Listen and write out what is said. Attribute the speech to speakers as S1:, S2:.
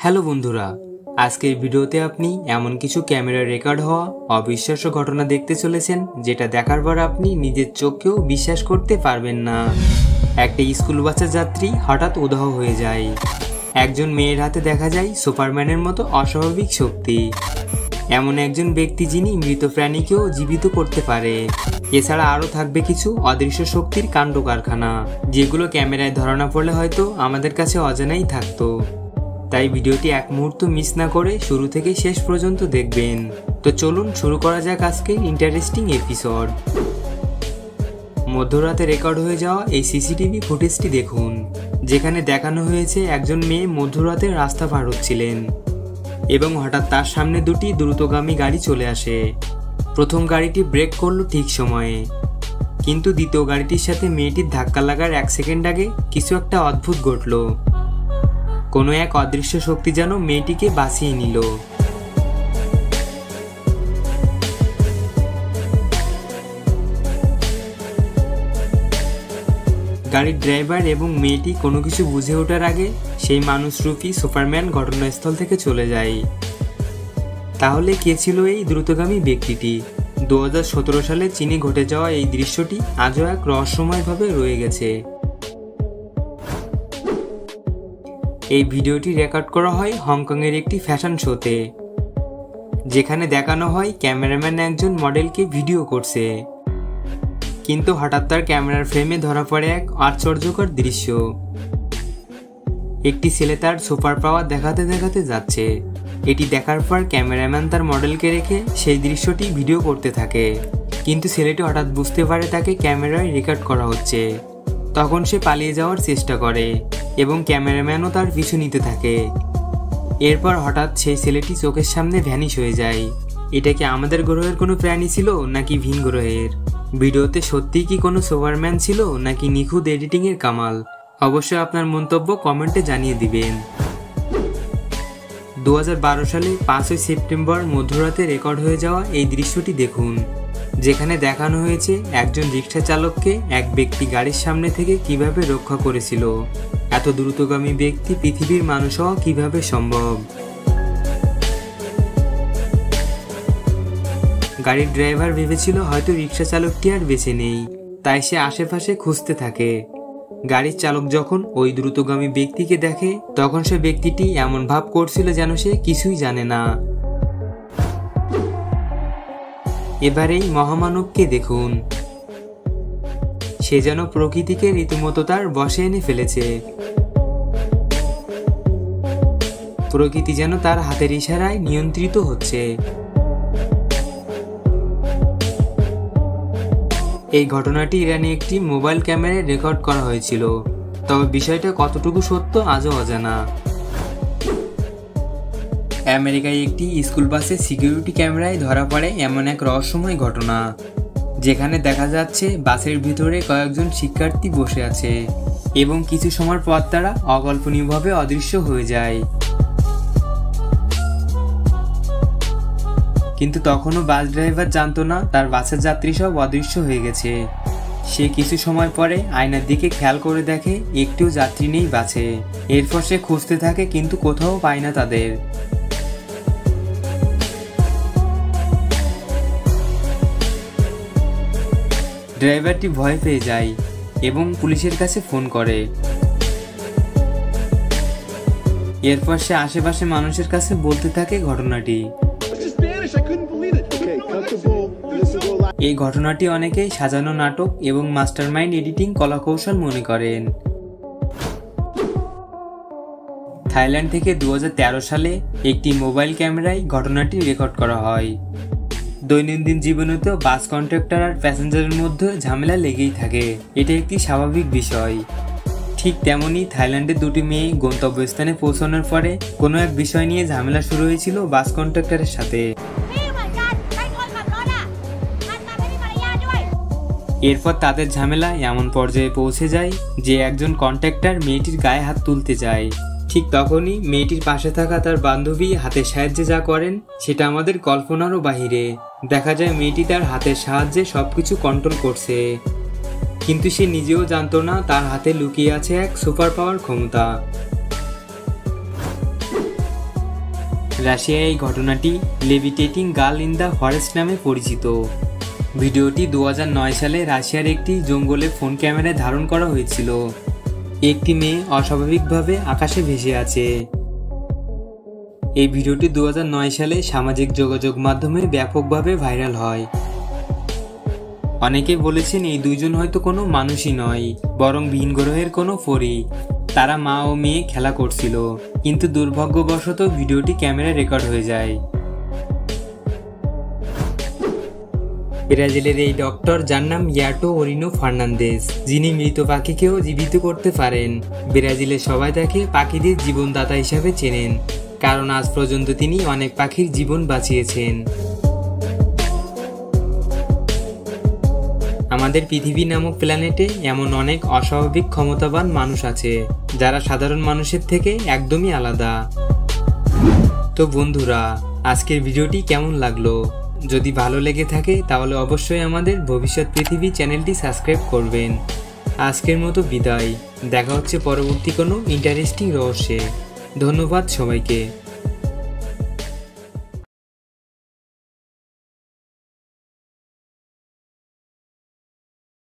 S1: Hello বন্ধুরা, আজকের ভিডিওতে আপনি এমন কিছু ক্যামেরা রেকর্ড হওয়া অবিশ্বাস্য ঘটনা দেখতে চলেছেন যেটা দেখার পর আপনি নিজের চোখকেও বিশ্বাস করতে পারবেন না। একটা স্কুল বাসের যাত্রী হঠাৎ উধাও হয়ে যায়। একজন মেয়ের হাতে দেখা যায় সুপারম্যানের মতো অস্বাভাবিক শক্তি। এমন একজন ব্যক্তি যিনি মৃত প্রাণীকেও জীবিত করতে পারে। এছাড়া আরও থাকবে কিছু অদৃশ্য শক্তির কাণ্ড কারখানা, যেগুলো ক্যামেরায় ধরা না পড়লে হয়তো আমাদের কাছে অজানাই থাকতো। তাই ভিডিওটি এক মুহূর্ত মিস না করে শুরু থেকে শেষ পর্যন্ত দেখবেন। তো চলুন শুরু করা যাক আজকের ইন্টারেস্টিং এপিসোড। মধ্যরাতে রেকর্ড হয়ে যাওয়া এই সিসিটিভি ফুটেজটি দেখুন, যেখানে দেখানো হয়েছে একজন মেয়ে মধ্যরাতে রাস্তা পার হচ্ছিলেন এবং হঠাৎ তার সামনে দুটি দ্রুতগামী গাড়ি চলে আসে। প্রথম গাড়িটি ব্রেক করলো ঠিক সময়ে, কিন্তু দ্বিতীয় গাড়িটির সাথে মেয়েটির ধাক্কা লাগার এক সেকেন্ড আগে কিছু একটা অদ্ভুত ঘটল। কোনো এক অদৃশ্য শক্তি যেন মেয়েটিকে বাঁচিয়ে নিল। গাড়ির ড্রাইভার এবং মেয়েটি কোনো কিছু বুঝে ওঠার আগে সেই মানুষরূপী সুপারম্যান ঘটনাস্থল থেকে চলে যায়। তাহলে কে ছিল এই দ্রুতগামী ব্যক্তিটি? 2017 সালে চীনে ঘটে যাওয়া এই দৃশ্যটি আজও এক রহস্যময়ভাবে রয়ে গেছে। এই ভিডিওটি রেকর্ড করা হয় হংকংয়ের একটি ফ্যাশন শোতে, যেখানে দেখানো হয় ক্যামেরাম্যান একজন মডেলকে ভিডিও করছে, কিন্তু হঠাৎ তার ক্যামেরার ফ্রেমে ধরা পড়ে এক আশ্চর্যকর দৃশ্য। একটি ছেলে তার সুপার পাওয়ার দেখাতে দেখাতে যাচ্ছে। এটি দেখার পর ক্যামেরাম্যান তার মডেলকে রেখে সেই দৃশ্যটি ভিডিও করতে থাকে, কিন্তু ছেলেটি হঠাৎ বুঝতে পারে তাকে ক্যামেরায় রেকর্ড করা হচ্ছে। তখন সে পালিয়ে যাওয়ার চেষ্টা করে এবং ক্যামেরাম্যানও তার পিছু নিতে থাকে। এরপর হঠাৎ সেই ছেলেটি চোখের সামনে ভ্যানিশ হয়ে যায়। এটা কি আমাদের গ্রহের কোনো প্রাণী ছিল নাকি ভিন গ্রহের? ভিডিওতে সত্যিই কি কোনো সুপারম্যান ছিল নাকি নিখুঁত এডিটিংয়ের কামাল? অবশ্যই আপনার মন্তব্য কমেন্টে জানিয়ে দিবেন। 2012 সালে 5 সেপ্টেম্বর মধ্যরাতে রেকর্ড হয়ে যাওয়া এই দৃশ্যটি দেখুন, যেখানে দেখানো হয়েছে একজন রিক্সা চালককে এক ব্যক্তি গাড়ির সামনে থেকে কিভাবে রক্ষা করেছিল। এত দ্রুতগামী ব্যক্তি পৃথিবীর মানুষ হওয়া কিভাবে সম্ভব? গাড়ির ড্রাইভার ভেবেছিল হয়তো রিক্সা চালকটি আর বেঁচে নেই, তাই সে আশেপাশে খুঁজতে থাকে। গাড়ির চালক যখন ওই দ্রুতগামী ব্যক্তিকে দেখে, তখন সে ব্যক্তিটি এমন ভাব করছিল যেন সে কিছুই জানে না। এবারেই মহামানবকে দেখুন, সে যেন প্রকৃতিকে রীতিমতো তার বশে এনে ফেলেছে। প্রকৃতি যেন তার হাতের ইশারায় নিয়ন্ত্রিত হচ্ছে। এই ঘটনাটি ইরানে একটি মোবাইল ক্যামেরায় রেকর্ড করা হয়েছিল, তবে বিষয়টা কতটুকু সত্য আজও অজানা। আমেরিকায় একটি স্কুল বাসে সিকিউরিটি ক্যামেরায় ধরা পড়ে এমন এক রহস্যময় ঘটনা, যেখানে দেখা যাচ্ছে বাসের ভিতরে কয়েকজন শিক্ষার্থী বসে আছে এবং কিছু সময় পর তারা অকল্পনীয়ভাবে অদৃশ্য হয়ে যায়। কিন্তু তখনও বাস ড্রাইভার জানতো না তার বাসের যাত্রী সব অদৃশ্য হয়ে গেছে। সে কিছু সময় পরে আয়নার দিকে খেয়াল করে দেখে একটিও যাত্রী নেই বাসে। এরপর সে খুঁজতে থাকে, কিন্তু কোথাও পায় না তাদের। ড্রাইভারটি ভয় পেয়ে যায় এবং পুলিশের কাছে ফোন করে। এরপর সে আশেপাশে মানুষের কাছে বলতে থাকে ঘটনাটি। এই ঘটনাটি অনেকেই সাজানো নাটক এবং মাস্টারমাইন্ড এডিটিং কলাকৌশল মনে করেন। থাইল্যান্ড থেকে 2013 সালে একটি মোবাইল ক্যামেরায় ঘটনাটি রেকর্ড করা হয়। দৈনন্দিন জীবনেতেও বাস কন্ডাক্টর আর প্যাসেঞ্জারের মধ্যে ঝামেলা লেগেই থাকে, এটা একটি স্বাভাবিক বিষয়। ঠিক তেমনই থাইল্যান্ডের দুটি মেয়ে গন্তব্যস্থানে পৌঁছানোর পরে কোনো এক বিষয় নিয়ে ঝামেলা শুরু হয়েছিল বাস কন্ডাক্টরের সাথে। এরপর তাদের ঝামেলা এমন পর্যায়ে পৌঁছে যায় যে একজন কন্ডাক্টর মেয়েটির গায়ে হাত তুলতে যায়। ঠিক তখনই মেয়েটির পাশে থাকা তার বান্ধবী হাতের সাহায্যে যা করেন সেটা আমাদের কল্পনারও বাহিরে। দেখা যায় মেয়েটি তার হাতের সাহায্যে সবকিছু কন্ট্রোল করছে, কিন্তু সে নিজেও জানতো না তার হাতে লুকিয়ে আছে এক সুপার পাওয়ার ক্ষমতা। রাশিয়ায় এই ঘটনাটি লেভিটেটিং গার্ল ইন দ্য ফরেস্ট নামে পরিচিত। ভিডিওটি 2009 সালে রাশিয়ার একটি জঙ্গলে ফোন ক্যামেরায় ধারণ করা হয়েছিল। একটি মেয়ে অস্বাভাবিকভাবে আকাশে ভেসে আছে। এই ভিডিওটি 2009 সালে সামাজিক যোগাযোগ মাধ্যমে ব্যাপকভাবে ভাইরাল হয়। অনেকে বলেছেন এই দুইজন হয়তো কোনো মানুষই নয়, বরং ভিন গ্রহের কোনো পরী। তারা মা ও মেয়ে খেলা করছিল, কিন্তু দুর্ভাগ্যবশত ভিডিওটি ক্যামেরায় রেকর্ড হয়ে যায়। ব্রাজিলের এই ডক্টর, যার নাম ইয়াটো ওরিনো ফার্নান্দেজ, যিনি মৃত পাখিকেও জীবিত করতে পারেন। ব্রাজিলের সবাই তাকে পাখিদের জীবনদাতা হিসাবে চেনেন, কারণ আজ পর্যন্ত তিনি অনেক পাখির জীবন বাঁচিয়েছেন। আমাদের পৃথিবী নামক প্ল্যানেটে এমন অনেক অস্বাভাবিক ক্ষমতাবান মানুষ আছে, যারা সাধারণ মানুষের থেকে একদমই আলাদা। তো বন্ধুরা, আজকের ভিডিওটি কেমন লাগলো? যদি ভালো লেগে থাকে তাহলে অবশ্যই আমাদের ভবিষ্যৎ পৃথিবী চ্যানেলটি সাবস্ক্রাইব করবেন। আজকের মতো বিদায়, দেখা হচ্ছে পরবর্তী কোনো ইন্টারেস্টিং রহস্যে। ধন্যবাদ সবাইকে।